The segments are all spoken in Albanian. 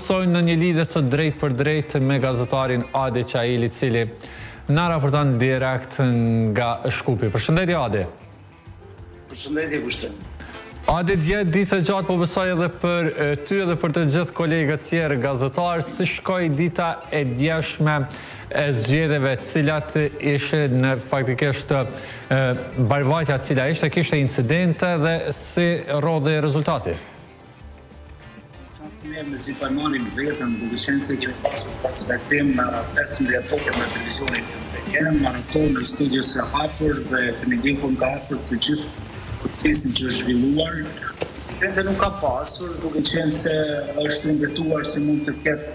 mësojnë në një lidhje të drejtë për drejtë me gazetarin Adi Qaili, cili na raporton direkt nga Shkupi. Përshëndetje Adi. Përshëndetje Kushtin. Adi, dje ditë e gjatë po besoj edhe për ty edhe për të gjithë kolegët tjerë gazetarë, si shkoi dita e djeshme e zgjedhjeve, cilat ishin faktikisht barvajtja cila ishte, kishte incidente dhe si rodhi rezultati? Me si përmanim vetën, duke qenë se kemi pasur pas vetim 15 orë në televizonin Instagram, maraton në studios e hapur dhe Penedikon ka hapur të gjithë procesin që është zhvilluar. Incidente nuk ka pasur, duke qenë se është ndërtuar se mund të ketë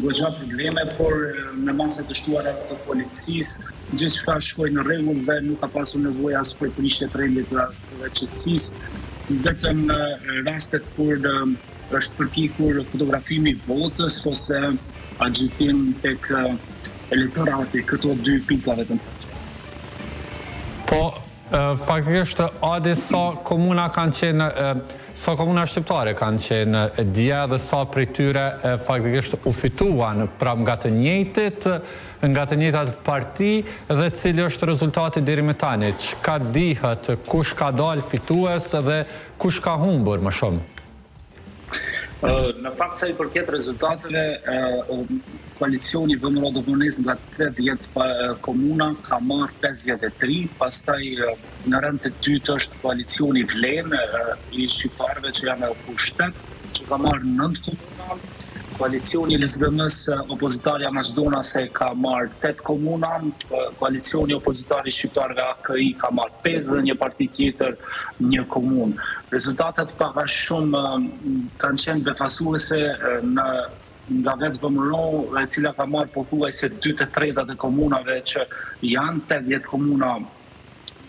goxha probleme, por në masat të shtuara të policisë, gjithçka shkoi në rregull dhe nuk ka pasur nevojë as për prishje të rendit të qetësisë. Vetëm rastet kur është përpikur fotografimi i votës ose agjitim tek elektorati, këto dy pika vetëm. Po, faktikisht, Adi, sa komuna shqiptare kanë qenë dje dhe sa prej tyre faktikisht u fituan pra nga të njëjtat parti dhe cili është rezultati deri më tani? Çka dihet, kush ka dalë fitues dhe kush ka humbur më shumë? Në fakt sa i përket rezultateve, koalicioni Vëmëro Domones nga 80 komuna ka marrë 53, pastaj në rënd të dytë është koalicioni Vlen i shqiptarëve që janë në pushtet, që ka marrë 9 komuna. Koalicioni LSDM-s opozitarja Maqedonase ka marrë 8 komuna, koalicioni opozitari shqiptarëve AKI ka marrë 5 dhe një parti tjetër 1 komunë. Rezultatet paka shumë kanë qenë befasuese nga vetë Vëmëro, e cila ka marrë pothuajse 2/3 e komunave që janë 80 komuna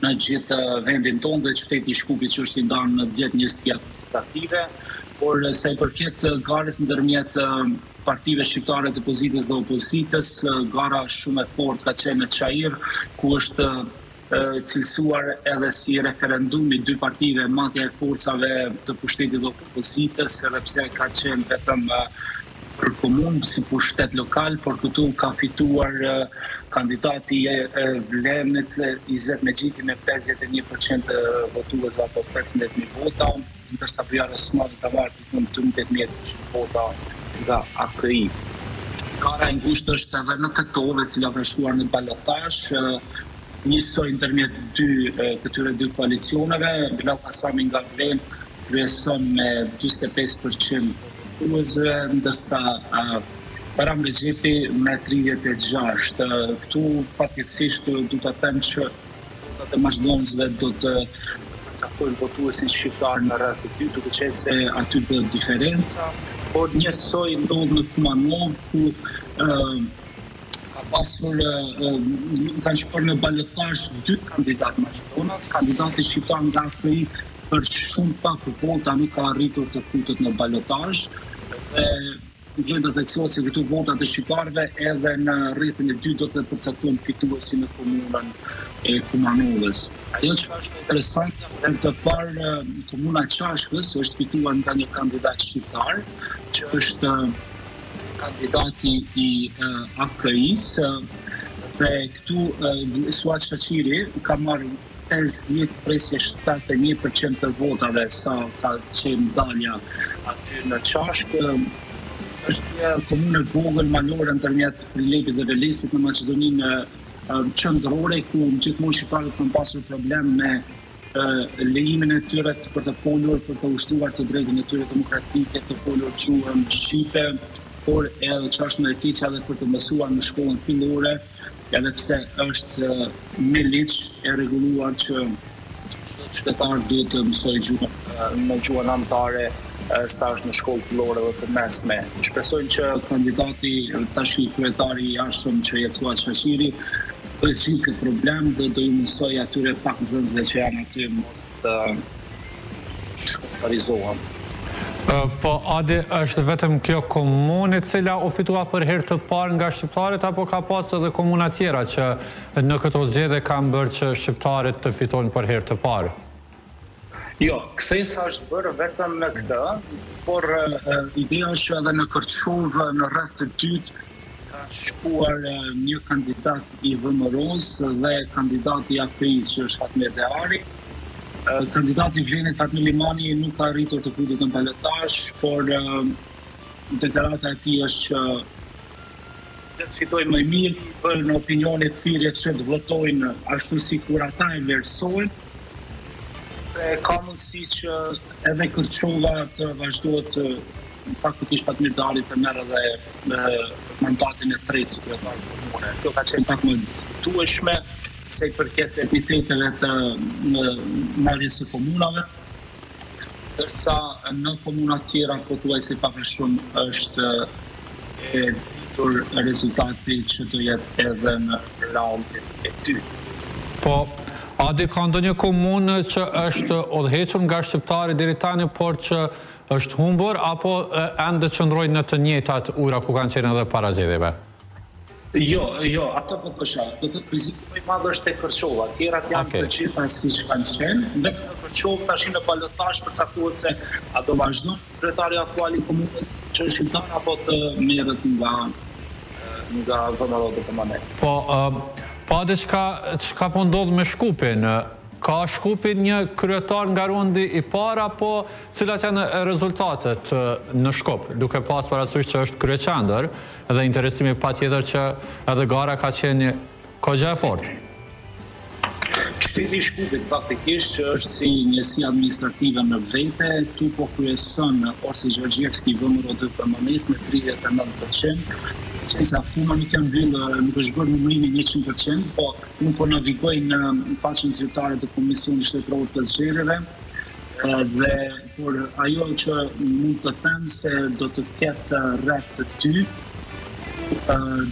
në gjithë vendin tonë dhe qyteti i Shkupit që është i ndarë në 10 njësti administrative. Por sa i përket garës ndërmjet partive shqiptare të pozitës dhe opozitës, gara shumë e fortë ka qenë në Çajir, ku është cilësuar edhe si referendumi 2 partive matja e forcave të pushtetit dhe opozitës, edhe pse ka qenë vetëm për komunë si pushtet lokal, por këtu ka fituar kandidati e Vlenit Izet Mexhiti me 51% votues apo 15.000 vota, ndërsa Bujara Osmani ka marrë në 13.000 vota nga AKI. Gara e ngushtë është edhe në Tetove, cila ka shkuar në balotazh, njësoj ndërmjet këtyre dy koalicioneve. Blau Kasami nga Vlen kryeson me 45% votuesve, ndërsa Baram Rexhepi me 36. Këtu fatkeqësisht du të them që votat e maqedonësve do të përcaktojnë votuesin shqiptar në rreth të dy, duke qenë se aty do diferenca, por njësoj ndodh në Kumanov, ku ka pasur kanë shkuar në balotazh 2 kandidatë maqedonas, kandidati shqiptar nga AKI për shumë pak vota nuk ka arritur të futet në balotazh dhe gjenda theksohet se këtu votat e shqiptarëve edhe në rrethin e 2 do të përcaktojnë fituesin në komunën e Kumanovës. Ajo që është interesante, në të parë komuna Qashkës është fituar nga një kandidat shqiptar, që është kandidati i AKI-s, dhe këtu Suat Shaqiri ka marrë 50-71% të votave sa ka qenë dalja aty në Qashkë. Është një komunë e vogël malore ndërmjet Prillepit dhe Velesit në Maqedoninë qendrore, ku gjithmonë shqiptarët kanë pasur problem me lejimin e tyre për të folur, për të ushtuar të drejtën e tyre demokratike, të folur gjuhën shqipe, por edhe që është në keqja edhe për të mësuar në shkollën fillore, edhe pse është me ligj e rregulluar që çdo qytetar duhet të mësojë gjuhën në gjuhën anëtare sa është në shkollë fillore dhe të mesme. Shpresojmë që kandidati tashi kryetari i jashtëm që jetë Suat Shaqiri do të zgjidhë këtë problem dhe do i mësojë atyre pak nxënësve që janë aty mos të shkollarizohen. Po, Adi, është vetëm kjo komunë e cila u fitua për herë të parë nga shqiptarët, apo ka pas edhe komuna tjera që në këto zgjedhje kanë bërë që shqiptarët të fitojnë për herë të parë? Jo, kthesa është bërë vetëm në këtë, por ideja është që edhe në Kërçovë në rreth të dytë ka shkuar një kandidat i VMRO-s dhe kandidati i AKI-s që është Fatmir Deari. Kandidati i Vlenit Fatmir Limani nuk ka arritur të futet në balotazh, por deklarata e tij është që të fitojnë më mirë, për në opinionit thirrje që të votojnë ashtu si kur ata e vlerësojnë. Ka mundësi që edhe Kërçova të vazhdohet faktikisht Fatmir Deari të merr edhe mandatin e tretë si kryetar komune. Kjo ka qenë pak më diskutueshme se i përket epiteteve të marrjes së komunave, ndërsa në komuna tjera pothuajse pak më shumë është e ditur rezultati që do jetë edhe në raundin e dytë. Po, a di ka ndonjë komunë që është udhëhequr nga shqiptarë deri tani, por që është humbur, apo ende qëndrojnë në të njëjtat ura ku kanë qenë edhe para zgjedhjeve? Jo, ato po kësha. Rreziku më i madh është te Kërçova. Tjerat janë të gjitha siç kanë qenë. Në Kërçovë tash në balotazh përcaktohet se a do vazhdon kryetari aktual i komunës që është shqiptar apo të merret nga VMRO permanent. Po çka po ndodh me Shkupin? Ka Shkupin një kryetar nga rondi i parë, apo cilat janë rezultatet në Shkup, duke pas parasysh që është kryeqendër dhe interesimi patjetër që edhe gara ka qenë kogja e fortë. Qyteti i Shkupit faktikisht që është si njësi administrative në vete, tu po kryeson Orsi Gjergjevski VMRO permanent me 39%. Sa puna nuk janë vëllë, nuk është bërë numërimi 100%, po unë po navigoj në faqen zyrtare të Komisionit Shtetëror të Zgjedhjeve dhe por ajo që mund të them se do të ketë rreth të dy,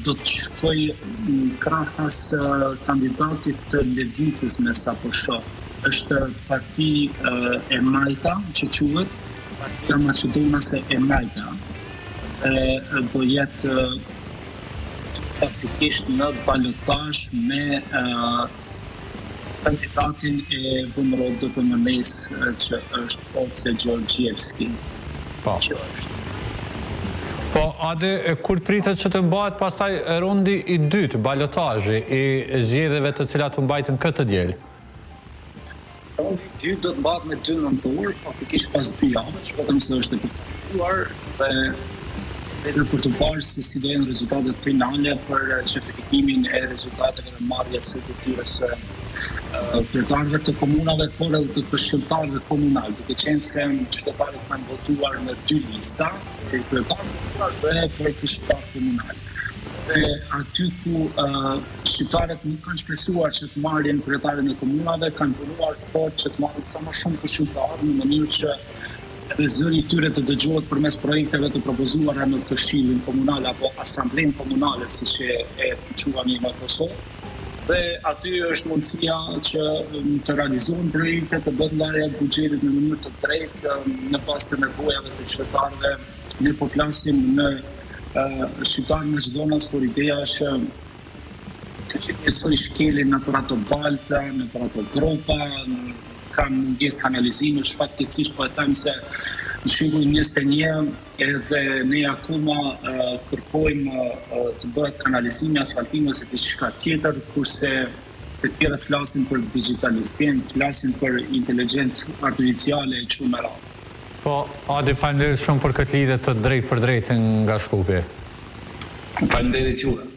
do të shkoj krahas kandidatit të Levicës me sa po shoh. Është parti e Majta që quhet Partia Maqedonase e Majta. Do jetë faktikisht në balotazh me kandidatin e VMRO permanent që është Orsi Gjergjevski. Po, ade, kur pritet që të mbahet pastaj rundi i dytë, balotazhi i zgjedhjeve të cilat u mbajtën këtë diel? Rundi i dytë do të mbahet me 2 nëntor, faktikisht pas 2 javësh, vetëm se është e përcaktuar dhe për të parë se si do jenë rezultatet finale për certifikimin e rezultateve dhe marrjes së detyrës së kryetarëve të komunave, por edhe të këshilltarëve komunal, duke qenë se qytetarët kanë votuar në 2 lista, për kryetarë komunal dhe për këshilltarë komunal. Dhe aty ku qytetarët nuk kanë shpresuar që të marrin kryetarën e komunave, kanë punuar fort që të marrin sa më shumë këshilltarë në mënyrë që edhe zëri i tyre të dëgjohet përmes projekteve të propozuara në Këshillin Komunal apo Asamblenë Komunale, siç e quajmë në Kosovë. Dhe aty është mundësia që të realizohen projekte, të bëhet ndarja e buxhetit në mënyrë të drejtë në bazë të nevojave të qytetarëve. Ne po flasim në shqiptar Maqedonas, por ideja është të që njësoj shkelin në për ato balta, në për ato gropa, kanë mungesë kanalizimi, shfatkeqësisht po e them se në shembull 21 edhe ne akoma kërkojmë të bëhet kanalizimi, asfaltimi ose diçka tjetër, kurse të tjerët flasin për digitalizim, flasin për inteligjencë artificiale e kështu me radhë. Po, Adi, faleminderit shumë për këtë lidhje të drejtë për drejtë nga Shkupi. Faleminderit juve.